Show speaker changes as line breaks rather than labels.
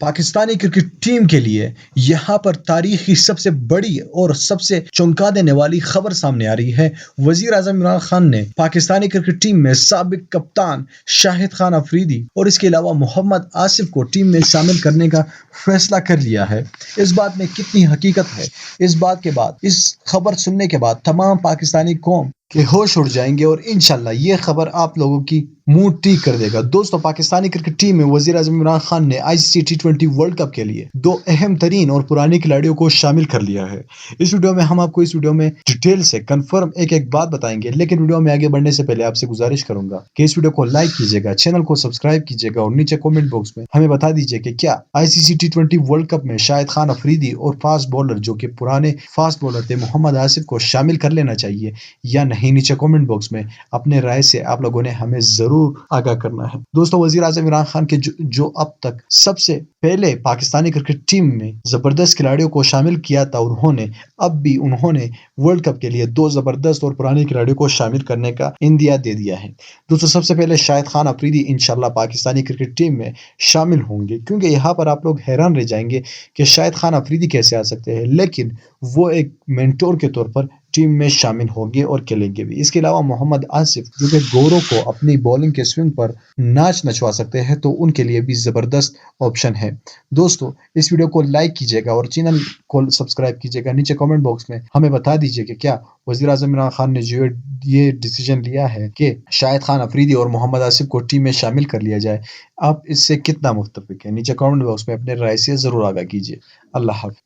Pakistani cricket team के लिए यहाँ पर तारीख की सबसे बड़ी और सबसे चौंका देने वाली खबर सामने आ रही है। वजीर आजम इमरान खान ने पाकिस्तानी क्रिकेट टीम में साबिक कप्तान शाहिद खान अफरीदी और इसके अलावा मोहम्मद आसिफ को टीम में शामिल करने का फैसला कर लिया है। इस बात में कितनी हकीकत है, इस बात के बाद, इस खबर सुनने के बाद तमाम पाकिस्तानी कौम के होश उड़ जाएंगे और इंशाल्लाह ये खबर आप लोगों की मुंह ठीक कर देगा। दोस्तों, पाकिस्तानी क्रिकेट टीम में वजीर आजम इमरान खान ने आईसीसी टी20 वर्ल्ड कप के लिए 2 अहम तरीन और पुराने खिलाड़ियों को शामिल कर लिया है। इस वीडियो में हम आपको इस वीडियो में डिटेल से कंफर्म एक एक बात बताएंगे, लेकिन वीडियो में आगे बढ़ने से पहले आपसे गुजारिश करूंगा कि इस वीडियो को लाइक कीजिएगा, चैनल को सब्सक्राइब कीजिएगा और नीचे कॉमेंट बॉक्स में हमें बता दीजिए कि क्या आईसीसी टी20 वर्ल्ड कप में शाहिद खान अफरीदी और फास्ट बॉलर जो कि पुराने फास्ट बॉलर थे मोहम्मद आसिफ को शामिल कर लेना चाहिए या नहीं। नीचे कॉमेंट बॉक्स में अपने राय से आप लोगों ने हमें जरूर आगाह करना है। दोस्तों, वजीर आजम इमरान खान के जो अब तक सबसे पहले पाकिस्तानी क्रिकेट टीम में जबरदस्त खिलाड़ियों को शामिल किया था, उन्होंने वर्ल्ड कप के लिए 2 जबरदस्त और पुराने खिलाड़ियों को शामिल करने का इंदिया दे दिया है। दोस्तों, सबसे पहले शाहिद खान अफरीदी इंशाल्लाह पाकिस्तानी क्रिकेट टीम में शामिल होंगे, क्योंकि यहाँ पर आप लोग हैरान रह जाएंगे कि शाहिद खान अफरीदी कैसे आ सकते हैं, लेकिन वो एक मेंटोर के तौर पर टीम में शामिल होंगे और खेलेंगे भी। इसके अलावा मोहम्मद आसिफ जो कि गौरव को अपनी बॉलिंग के स्विंग पर नाच नचवा सकते हैं, तो उनके लिए भी जबरदस्त ऑप्शन है। दोस्तों, इस वीडियो को लाइक कीजिएगा और चैनल को सब्सक्राइब कीजिएगा। नीचे कमेंट बॉक्स में हमें बता दीजिए कि क्या वजीर आजम इमरान खान ने जो ये डिसीजन लिया है कि शाहिद खान अफरीदी और मोहम्मद आसिफ को टीम में शामिल कर लिया जाए, आप इससे कितना मुत्तफिक है। नीचे कमेंट बॉक्स में अपने राय से जरूर आगाह कीजिए। अल्लाह हाफ़िज़।